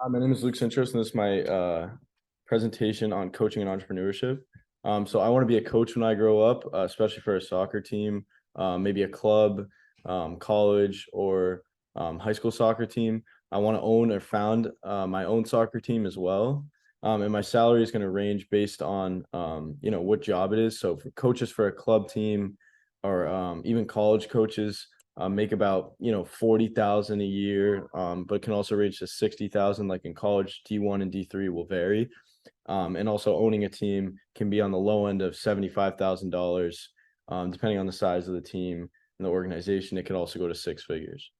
My name is Luke Centros, and this is my presentation on coaching and entrepreneurship. So I want to be a coach when I grow up, especially for a soccer team, maybe a club, college, or high school soccer team. I want to own or found my own soccer team as well. And my salary is going to range based on what job it is. So for coaches for a club team, or even college coaches, make about 40,000 a year, but can also reach to 60,000. Like in college, D1 and D3 will vary. And also owning a team can be on the low end of $75,000, depending on the size of the team and the organization. It can also go to six figures.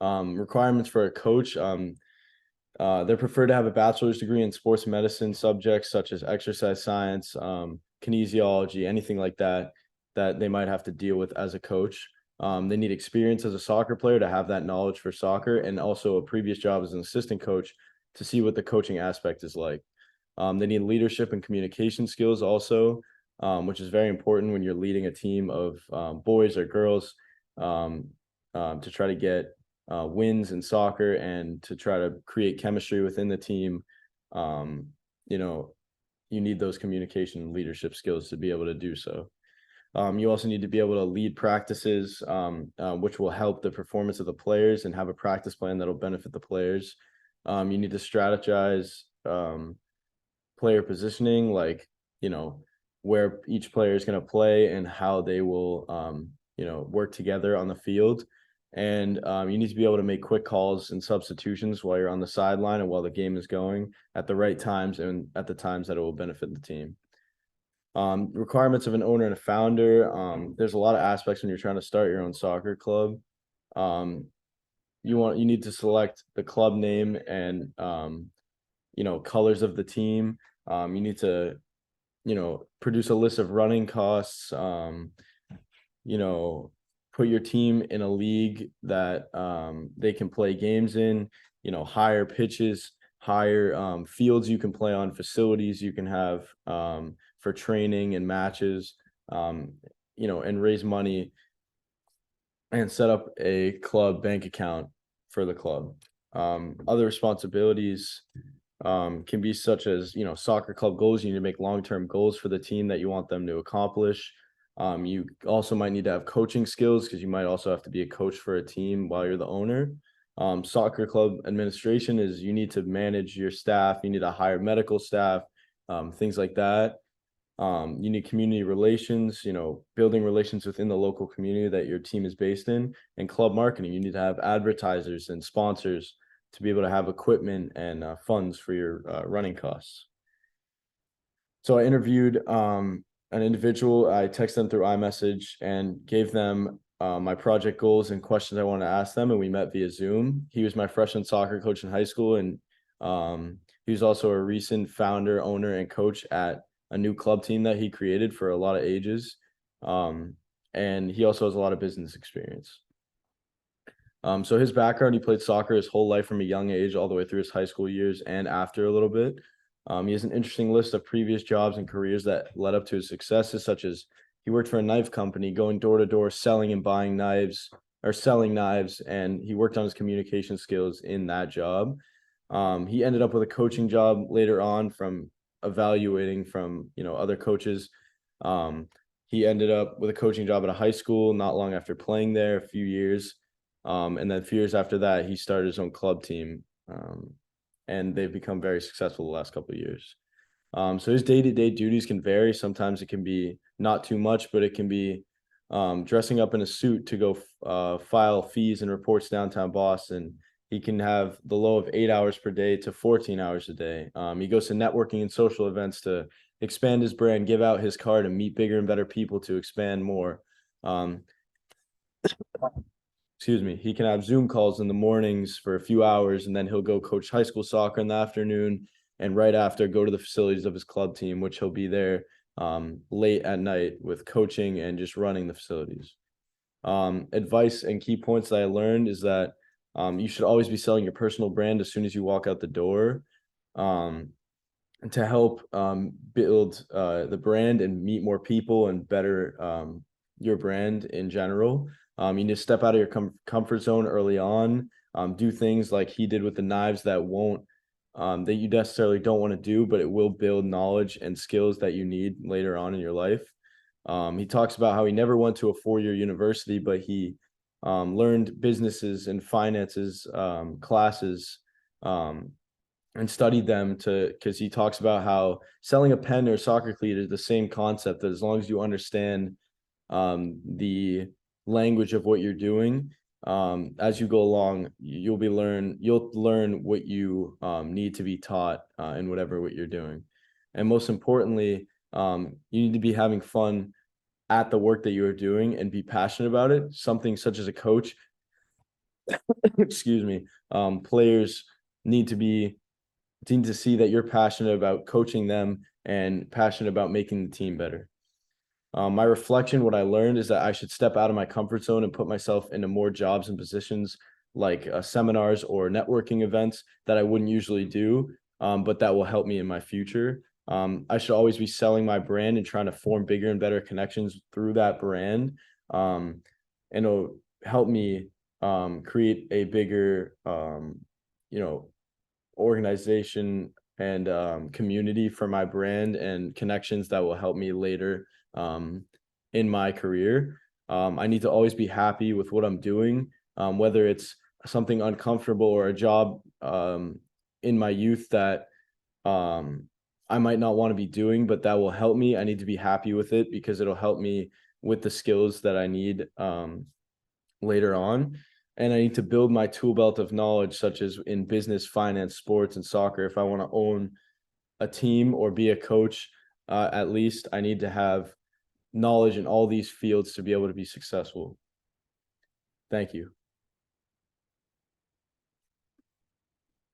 Requirements for a coach. They're preferred to have a bachelor's degree in sports medicine subjects such as exercise science, kinesiology, anything like that that they might have to deal with as a coach. They need experience as a soccer player to have that knowledge for soccer, and also a previous job as an assistant coach to see what the coaching aspect is like. They need leadership and communication skills also, which is very important when you're leading a team of boys or girls, um, to try to get wins in soccer and to try to create chemistry within the team. Um, you know, you need those communication and leadership skills to be able to do so. You also need to be able to lead practices, which will help the performance of the players, and have a practice plan that'll benefit the players. You need to strategize player positioning, like, you know, where each player is going to play and how they will, work together on the field. And you need to be able to make quick calls and substitutions while you're on the sideline and while the game is going at the right times and at the times that it will benefit the team. Requirements of an owner and a founder. There's a lot of aspects when you're trying to start your own soccer club. Um, you need to select the club name and colors of the team. You need to produce a list of running costs. You know, put your team in a league that they can play games in. Hire pitches, hire fields you can play on, facilities you can have for training and matches. And raise money and set up a club bank account for the club. Other responsibilities can be such as, soccer club goals. You need to make long-term goals for the team that you want them to accomplish. You also might need to have coaching skills because you might also have to be a coach for a team while you're the owner. Soccer club administration is you need to manage your staff. You need to hire medical staff, things like that. You need community relations, building relations within the local community that your team is based in, and club marketing. You need to have advertisers and sponsors to be able to have equipment and funds for your running costs. So I interviewed an individual. I texted them through iMessage and gave them my project goals and questions I wanted to ask them, and we met via Zoom. He was my freshman soccer coach in high school, and he was also a recent founder, owner, and coach at a new club team that he created for a lot of ages. And he also has a lot of business experience. So his background, he played soccer his whole life from a young age, all the way through his high school years and after a little bit. He has an interesting list of previous jobs and careers that led up to his successes, such as he worked for a knife company, going door to door, selling and buying knives, or selling knives, and he worked on his communication skills in that job. He ended up with a coaching job later on from evaluating from other coaches. He ended up with a coaching job at a high school not long after playing there, a few years. And then a few years after that, he started his own club team, and they've become very successful the last couple of years. So his day-to-day duties can vary. Sometimes it can be not too much, but it can be dressing up in a suit to go file fees and reports downtown Boston. He can have the low of 8 hours per day to 14 hours a day. He goes to networking and social events to expand his brand, give out his card, and meet bigger and better people to expand more. Um, excuse me, he can have Zoom calls in the mornings for a few hours, and then he'll go coach high school soccer in the afternoon, and right after go to the facilities of his club team, which he'll be there late at night with coaching and just running the facilities. Advice and key points that I learned is that you should always be selling your personal brand as soon as you walk out the door, to help build the brand and meet more people and better your brand in general. You need to step out of your comfort zone early on. do things like he did with the knives that won't that you necessarily don't want to do, but it will build knowledge and skills that you need later on in your life. He talks about how he never went to a 4-year university, but he learned businesses and finances classes and studied them because he talks about how selling a pen or a soccer cleat is the same concept, that as long as you understand the language of what you're doing, as you go along, you'll learn what you need to be taught in whatever what you're doing. And most importantly, you need to be having fun at the work that you are doing and be passionate about it. Something such as a coach, excuse me, players need to see that you're passionate about coaching them and passionate about making the team better. My reflection, what I learned is that I should step out of my comfort zone and put myself into more jobs and positions like seminars or networking events that I wouldn't usually do, but that will help me in my future. I should always be selling my brand and trying to form bigger and better connections through that brand. And it'll help me create a bigger, organization and community for my brand and connections that will help me later in my career. I need to always be happy with what I'm doing, whether it's something uncomfortable or a job in my youth that I might not want to be doing, but that will help me. I need to be happy with it because it'll help me with the skills that I need later on. And I need to build my tool belt of knowledge, such as in business, finance, sports, and soccer. If I want to own a team or be a coach, at least I need to have knowledge in all these fields to be able to be successful. Thank you.